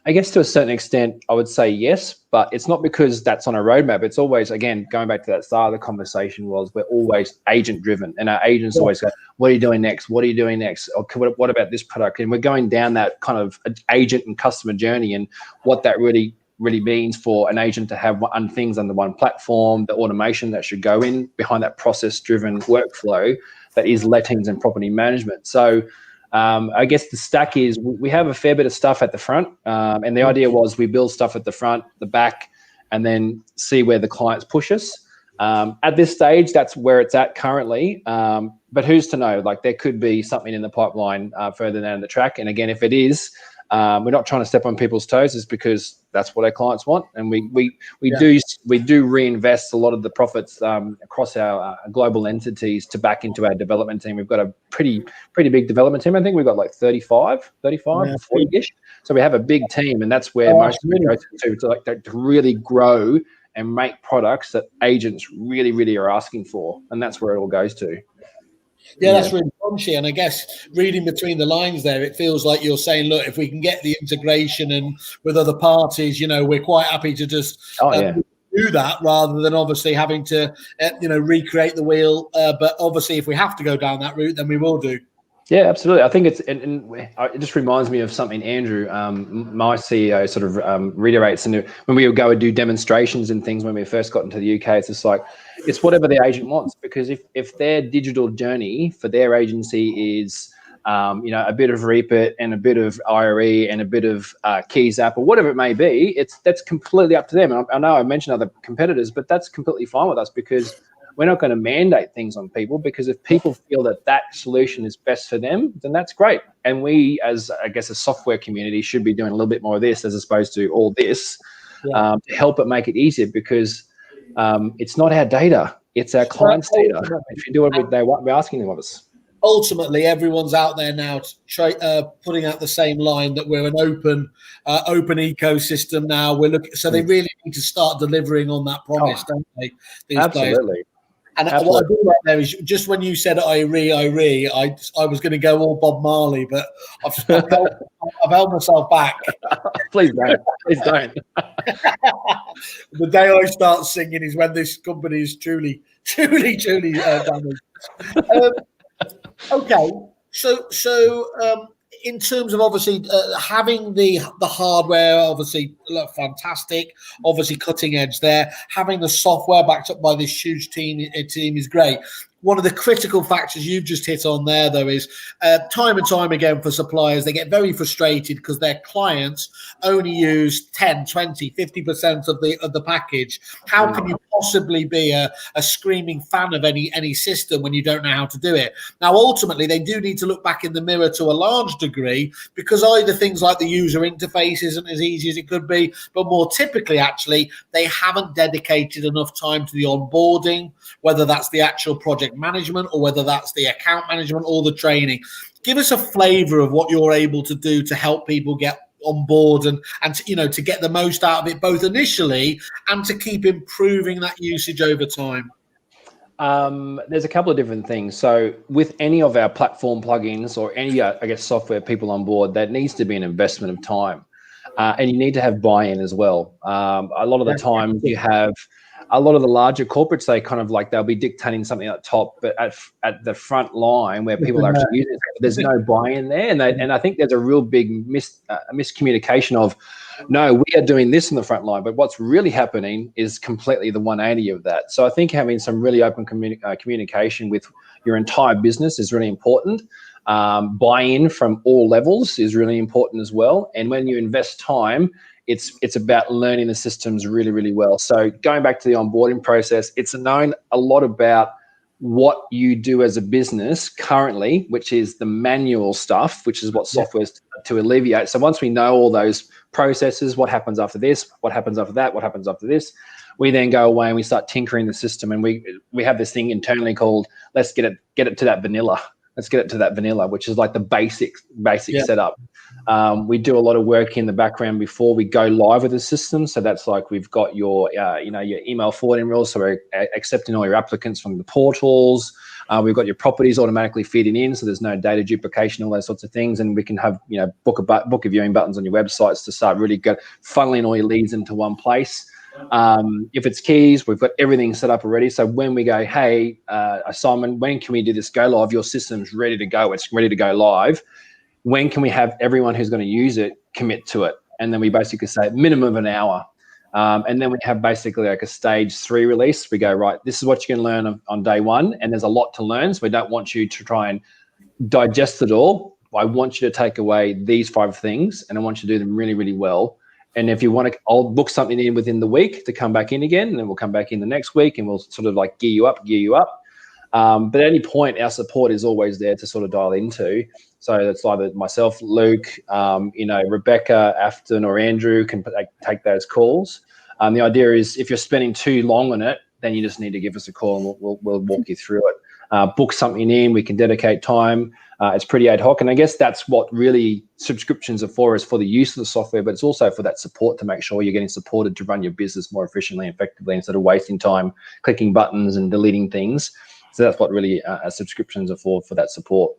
I guess to a certain extent, I would say yes, but it's not because that's on a roadmap. It's always, again, going back to that start of the conversation, was we're always agent driven, and our agents always go, "What are you doing next? What are you doing next? Or what about this product?" And we're going down that kind of agent and customer journey, and what that really means for an agent to have things under one platform, the automation that should go in behind that process-driven workflow that is lettings and property management. So I guess the stack is we have a fair bit of stuff at the front, and the idea was we build stuff at the front, the back, and then see where the clients push us. At this stage, that's where it's at currently, but who's to know? Like, there could be something in the pipeline further down the track, and again, if it is, we're not trying to step on people's toes. It's because that's what our clients want, and we do reinvest a lot of the profits across our global entities to back into our development team. We've got a pretty big development team. I think we've got like 35 or 40ish. So we have a big team, and that's where most of it goes to really grow and make products that agents really are asking for, and that's where it all goes to. Yeah, that's really punchy. And I guess reading between the lines there, it feels like you're saying, look, if we can get the integration and with other parties, we're quite happy to just do that rather than obviously having to, recreate the wheel. But obviously, if we have to go down that route, then we will do. Yeah, absolutely. I think it just reminds me of something Andrew, my CEO, sort of reiterates. And when we would go and do demonstrations and things when we first got into the UK, it's just like, it's whatever the agent wants, because if their digital journey for their agency is, a bit of Reapit and a bit of IRE and a bit of Keys app or whatever it may be, that's completely up to them. And I know I mentioned other competitors, but that's completely fine with us, because we're not going to mandate things on people, because if people feel that solution is best for them, then that's great. And we, as I guess a software community, should be doing a little bit more of this as opposed to all this to help it make it easier, because it's not our data, it's our clients' data. If you do what they want, we're asking them of us. Ultimately, everyone's out there now putting out the same line that we're an open ecosystem now. We're looking, so they really need to start delivering on that promise, don't they? Absolutely. Players. And what I do like there is, just when you said IRE, I was going to go all Bob Marley, but I've held myself back. Please don't. The day I start singing is when this company is truly damaged. Okay, so in terms of obviously having the hardware, obviously fantastic, obviously cutting edge there. Having the software backed up by this huge team is great. One of the critical factors you've just hit on there, though, is time and time again for suppliers, they get very frustrated because their clients only use 10, 20, 50% of the package. How can you possibly be a screaming fan of any system when you don't know how to do it? Now, ultimately, they do need to look back in the mirror to a large degree, because either things like the user interface isn't as easy as it could be, but more typically, actually, they haven't dedicated enough time to the onboarding, whether that's the actual project management or whether that's the account management or the training. Give us a flavor of what you're able to do to help people get on board and to get the most out of it, both initially and to keep improving that usage over time. There's a couple of different things. So with any of our platform plugins or any, software people on board, that needs to be an investment of time. And you need to have buy-in as well. A lot of the time you have a lot of the larger corporates, they kind of like, they'll be dictating something at the top, but at the front line where people are actually using it, there's no buy-in there. And I think there's a real big miscommunication of, no, we are doing this in the front line, but what's really happening is completely the 180 of that. So I think having some really open communication with your entire business is really important. Buy-in from all levels is really important as well. And when you invest time, it's about learning the systems really well. So going back to the onboarding process, it's known a lot about what you do as a business currently, which is the manual stuff, which is what software is to alleviate. So once we know all those processes, what happens after this, what happens after that, what happens after this, we then go away and we start tinkering the system, and we have this thing internally called, let's get it to that vanilla. let's get it to that vanilla, which is like the basic setup. We do a lot of work in the background before we go live with the system. So that's like we've got your, your email forwarding rules. So we're accepting all your applicants from the portals. We've got your properties automatically feeding in, so there's no data duplication, all those sorts of things. And we can have, book a viewing buttons on your websites to start really funneling all your leads into one place. If it's keys, we've got everything set up already. So when we go, hey, Simon, when can we do this go live? Your system's ready to go. It's ready to go live. When can we have everyone who's going to use it commit to it? And then we basically say minimum of an hour. And then we have basically like a stage 3 release. We go, right, this is what you can learn on day 1. And there's a lot to learn. So we don't want you to try and digest it all. I want you to take away these 5 things, and I want you to do them really, really well. And if you want to, I'll book something in within the week to come back in again, and then we'll come back in the next week, and we'll sort of like gear you up. But at any point, our support is always there to sort of dial into. So it's either myself, Luke, Rebecca, Afton, or Andrew can take those calls. The idea is if you're spending too long on it, then you just need to give us a call, and we'll walk you through it. Book something in, we can dedicate time. It's pretty ad hoc, and I guess that's what really subscriptions are for, is for the use of the software, but it's also for that support to make sure you're getting supported to run your business more efficiently and effectively instead of wasting time clicking buttons and deleting things. So that's what really subscriptions are for that support.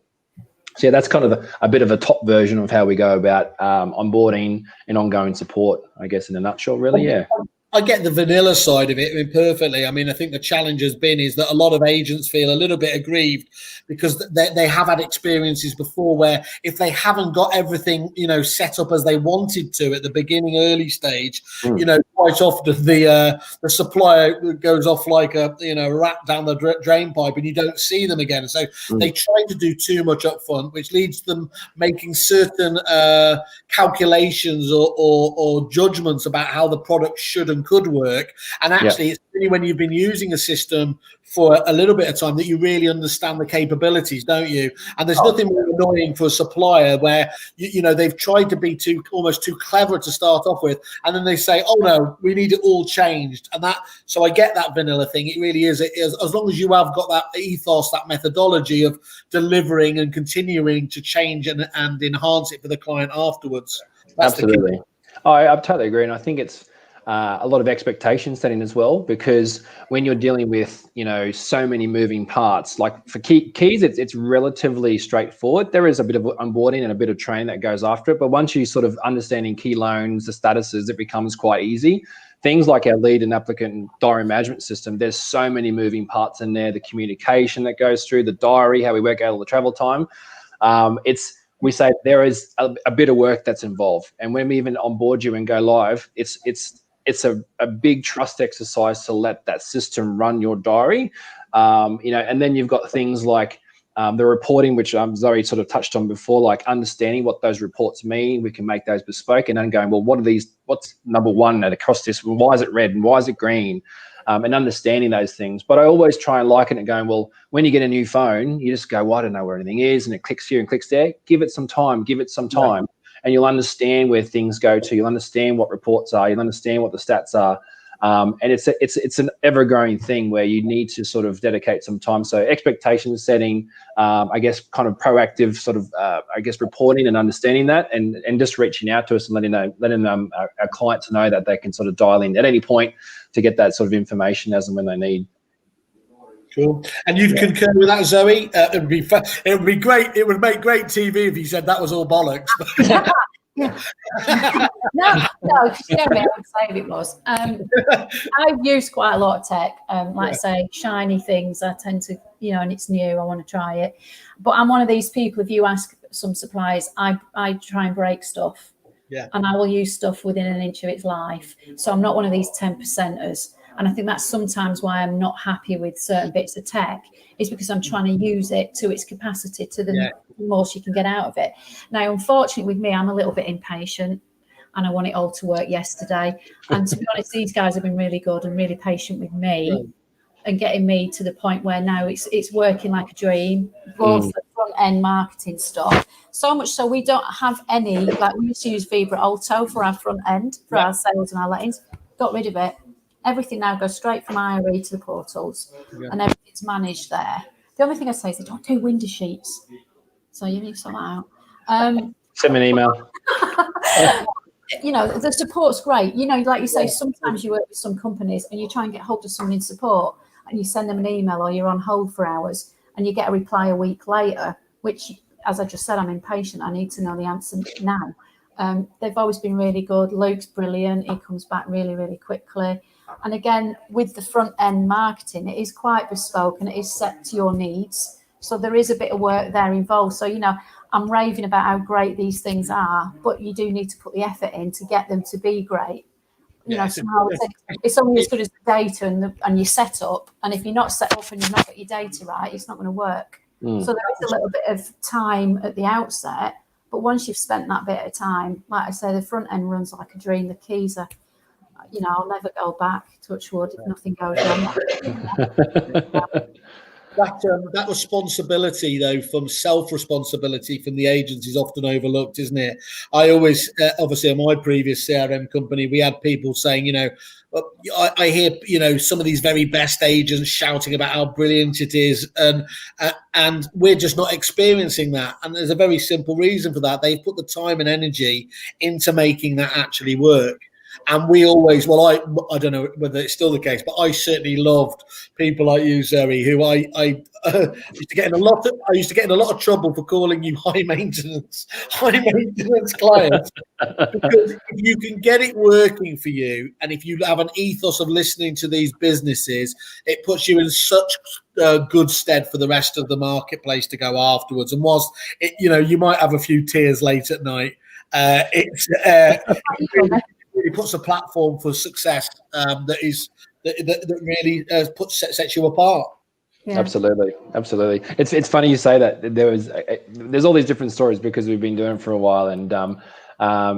So yeah, that's kind of a bit of a top version of how we go about onboarding and ongoing support, I guess, in a nutshell, really, yeah. I get the vanilla side of it perfectly. I mean, I think the challenge has been is that a lot of agents feel a little bit aggrieved because they have had experiences before where if they haven't got everything, set up as they wanted to at the beginning, early stage, quite often the supplier goes off like a rat down the drain pipe, and you don't see them again. So they try to do too much up front, which leads to them making certain calculations or judgments about how the product should and could work. And actually, it's really when you've been using a system for a little bit of time that you really understand the capabilities, don't you? And there's nothing more annoying for a supplier where they've tried to be almost too clever to start off with, and then they say, "Oh no, we need it all changed." And so I get that vanilla thing. It really is. It is, as long as you have got that ethos, that methodology of delivering and continuing to change and enhance it for the client afterwards. That's absolutely. I totally agree, and I think it's a lot of expectation setting as well, because when you're dealing with so many moving parts, like for keys, it's relatively straightforward. There is a bit of onboarding and a bit of training that goes after it, but once you sort of understanding key loans, the statuses, it becomes quite easy. Things like our lead and applicant diary management system, there's so many moving parts in there. The communication that goes through the diary, how we work out all the travel time. We say there is a bit of work that's involved, and when we even onboard you and go live, it's a big trust exercise to let that system run your diary, and then you've got things like the reporting, which Zoe sort of touched on before, like understanding what those reports mean. We can make those bespoke, and then going, well, what's number one across this? Why is it red and why is it green? And understanding those things. But I always try and liken it going, well, when you get a new phone, you just go, well, I don't know where anything is, and it clicks here and clicks there. Give it some time. Yeah. And you'll understand where things go to. You'll understand what reports are. You'll understand what the stats are. And it's an ever-growing thing where you need to sort of dedicate some time. So expectation setting, I guess, kind of proactive sort of, reporting and understanding that, and just reaching out to us and letting our clients know that they can sort of dial in at any point to get that sort of information as and when they need. Cool. And you'd concur with that, Zoe? It would be great. It would make great TV if you said that was all bollocks. No, Jeremy, I would say it was. I've used quite a lot of tech, I say, shiny things. I tend to, and it's new, I want to try it. But I'm one of these people, if you ask some suppliers, I try and break stuff. Yeah. And I will use stuff within an inch of its life. So I'm not one of these 10%ers. And I think that's sometimes why I'm not happy with certain bits of tech, is because I'm trying to use it to its capacity, to the most you can get out of it. Now, unfortunately, with me, I'm a little bit impatient and I want it all to work yesterday. And to be honest, these guys have been really good and really patient with me and getting me to the point where now it's working like a dream, both the front end marketing stuff. So much so we don't have any, like we used to use Vibra Alto for our front end, for our sales and our lettings, got rid of it. Everything now goes straight from IRE to the portals and everything's managed there. The only thing I say is they don't do window sheets. So you need to sort that out. Send me an email. You know, the support's great. You know, like you say, sometimes you work with some companies and you try and get hold of someone in support and you send them an email or you're on hold for hours and you get a reply a week later, which, as I just said, I'm impatient. I need to know the answer now. They've always been really good. Luke's brilliant. He comes back really, really quickly. And again, with the front end marketing, it is quite bespoke and it is set to your needs. So there is a bit of work there involved. So, you know, I'm raving about how great these things are, but you do need to put the effort in to get them to be great. You know, somehow it's only as good as the data and your setup. And if you're not set up and you've not got your data right, it's not going to work. So there is a little bit of time at the outset, but once you've spent that bit of time, like I say, the front end runs like a dream. The keys are, you know, I'll never go back, touch wood, if nothing goes wrong. That responsibility, though, from self-responsibility from the agents is often overlooked, isn't it? I always, obviously, in my previous CRM company, we had people saying, you know, I hear, you know, some of these very best agents shouting about how brilliant it is, and we're just not experiencing that. And there's a very simple reason for that. They've put the time and energy into making that actually work. And we always, well, I don't know whether it's still the case, but I certainly loved people like you, Zoe, who I used to get in a lot of trouble for calling you high maintenance clients, because if you can get it working for you, and if you have an ethos of listening to these businesses, it puts you in such good stead for the rest of the marketplace to go afterwards. And whilst it, you know, you might have a few tears late at night, it's really puts a platform for success that really sets you apart. Yeah. Absolutely. It's funny you say that. There's all these different stories because we've been doing it for a while, and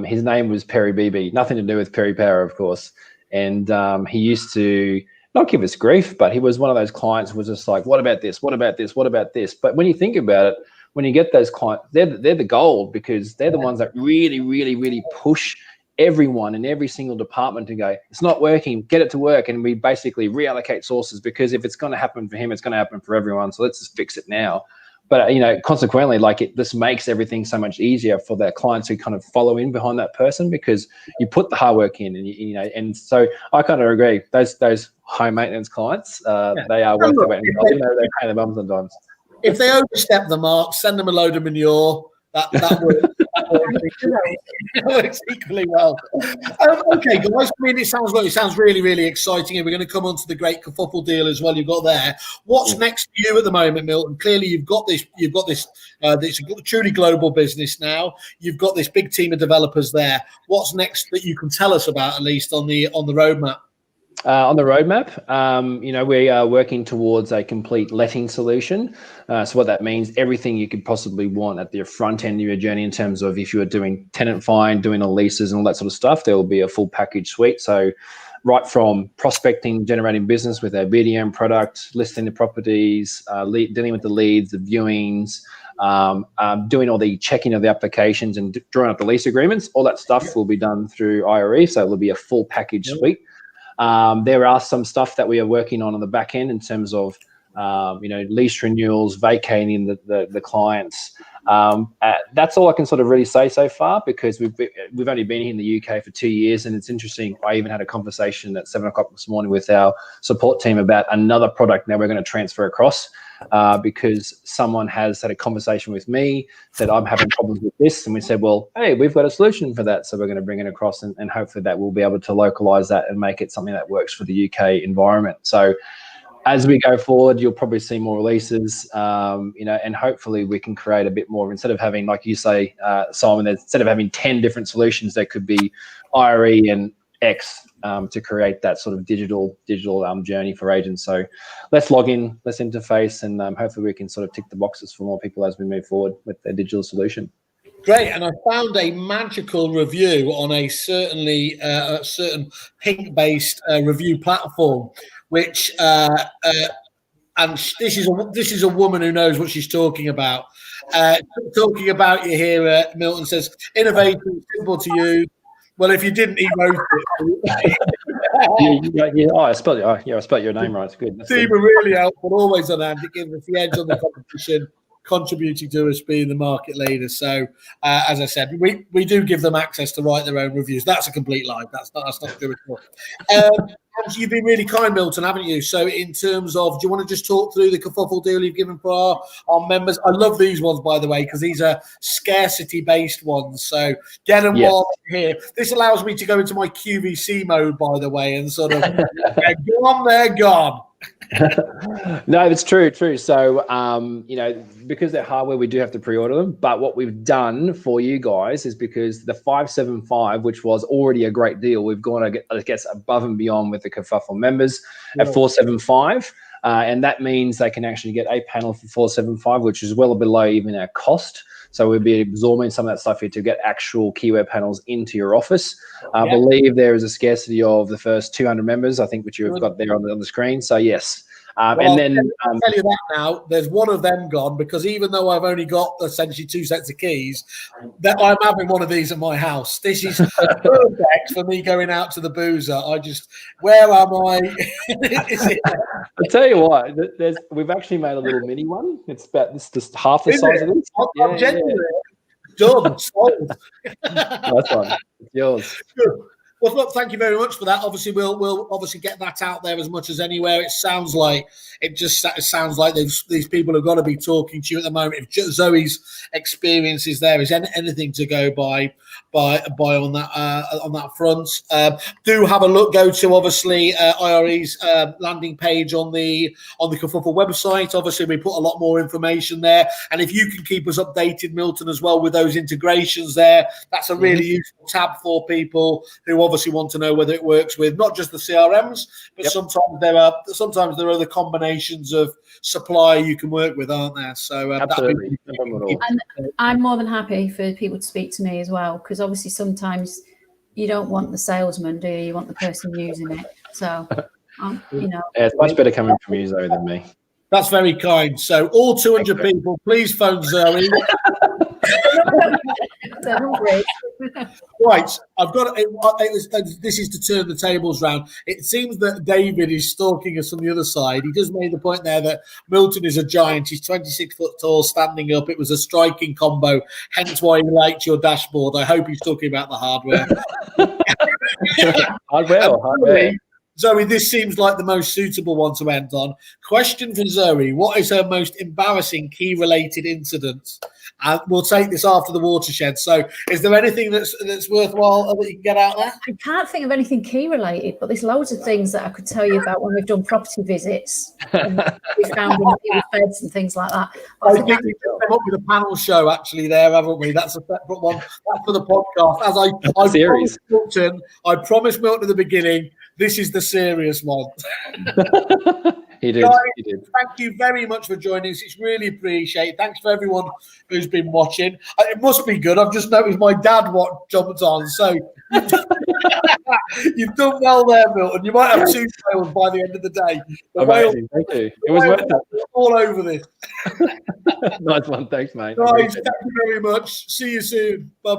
his name was Perry Beebe, nothing to do with Perry Power, of course. And he used to not give us grief, but he was one of those clients who was just like, what about this? What about this? What about this? But when you think about it, when you get those clients, they're the gold, because they're the ones that really, really, really push everyone in every single department to go, it's not working, get it to work. And we basically reallocate sources, because if it's going to happen for him, it's going to happen for everyone. So let's just fix it now. But, you know, consequently, like this makes everything so much easier for their clients who kind of follow in behind that person, because you put the hard work in, and you know, and so I kind of agree. Those high maintenance clients, they are worth their weight in gold. You know, they pay their mums and dimes. If they overstep the mark, send them a load of manure. That works equally well. Okay, guys. I mean, it sounds really, really exciting, and we're going to come on to the great kerfuffle deal as well. You've got there. What's next for you at the moment, Milton? Clearly, you've got this. It's a truly global business now. You've got this big team of developers there. What's next that you can tell us about, at least on the roadmap? On the roadmap, you know, we are working towards a complete letting solution. So what that means, everything you could possibly want at the front end of your journey, in terms of if you are doing tenant find, doing all leases and all that sort of stuff, there will be a full package suite. So right from prospecting, generating business with our BDM product, listing the properties, dealing with the leads, the viewings, doing all the checking of the applications and drawing up the lease agreements, all that stuff will be done through IRE. So it will be a full package suite. There are some stuff that we are working on the back end in terms of, you know, lease renewals, vacating the clients. That's all I can sort of really say so far, because we've only been here in the UK for 2 years, and it's interesting. I even had a conversation at 7 o'clock this morning with our support team about another product now we're going to transfer across, because someone has had a conversation with me, said I'm having problems with this, and we said, well, hey, we've got a solution for that, so we're going to bring it across, and hopefully that we'll be able to localize that and make it something that works for the UK environment. So as we go forward, you'll probably see more releases, you know, and hopefully we can create a bit more, instead of having, like you say, Simon, instead of having 10 different solutions, there could be IRE and X to create that sort of digital journey for agents. So let's log in, let's interface, and hopefully we can sort of tick the boxes for more people as we move forward with their digital solution. Great, and I found a magical review on a certain pink-based review platform, which and this is a woman who knows what she's talking about. Talking about you here, Milton says, innovative, simple to use. Well, if you didn't, he wrote it. I spelled your name right. It's good. That's Team good. are really helpful, always on hand. It gives us the edge on the competition, contributing to us being the market leader. So, as I said, we do give them access to write their own reviews. That's a complete lie. That's not true at all. You've been really kind, Milton, haven't you? So, in terms of, do you want to just talk through the kerfuffle deal you've given for our members? I love these ones, by the way, because these are scarcity-based ones. So, get them while they're here. This allows me to go into my QVC mode, by the way, and sort of, they're gone. No, it's true. So, because they're hardware, we do have to pre-order them. But what we've done for you guys is, because the 575, which was already a great deal, we've gone to get above and beyond with the Kerfuffle members at 475. And that means they can actually get a panel for 475, which is well below even our cost. So we'll be absorbing some of that stuff here to get actual Keyware panels into your office. I believe there is a scarcity of the first 200 members, I think, which you've got there on the screen. So yes. I'll tell you that now. There's one of them gone, because even though I've only got essentially 2 sets of keys, that I'm having one of these at my house. This is perfect for me going out to the boozer. Where am I? I'll tell you what, we've actually made a little mini one. It's about just half the size of this. I'm genuinely done. Sold. That's one. It's yours. Good. Well, look, thank you very much for that. Obviously, we'll obviously get that out there as much as anywhere. It sounds like these people have got to be talking to you at the moment. If Zoe's experience is there, is anything to go by on that front. Do have a look. Go to obviously IRE's landing page on the Kerfuffle website. Obviously, we put a lot more information there, and if you can keep us updated, Milton, as well with those integrations there, that's a really useful tab for people who obviously want to know whether it works with not just the CRMs, but sometimes there are other combinations of supplier you can work with, aren't there? So absolutely. And I'm more than happy for people to speak to me as well, because obviously sometimes you don't want the salesman, do you? You want the person using it. So it's much better coming from you, Zoe, than me. That's very kind. So all 200 people, please phone Zoe. Right, I've got this is to turn the tables round. It seems that David is stalking us from the other side. He just made the point there that Milton is a giant. He's 26 foot tall, standing up. It was a striking combo, hence why he liked your dashboard. I hope he's talking about the hardware. Hardware. Zoe, this seems like the most suitable one to end on. Question for Zoe: what is her most embarrassing key-related incident? And we'll take this after the watershed. So, is there anything that's worthwhile that you can get out there? I can't think of anything key-related, but there's loads of things that I could tell you about when we've done property visits. And we found in beds and things like that. I think we've come up with a panel show actually there, haven't we? That's a separate one. That's for the podcast. As I promised Milton at the beginning, this is the serious one. He did. Guys, thank you very much for joining us. It's really appreciated. Thanks for everyone who's been watching. It must be good. I've just noticed my dad jumped on. So you've done well there, Milton. You might have 2 whales by the end of the day. Amazing. Thank you. It was worth it. All over this. Nice one. Thanks, mate. Guys, thank you very much. See you soon. Bye-bye.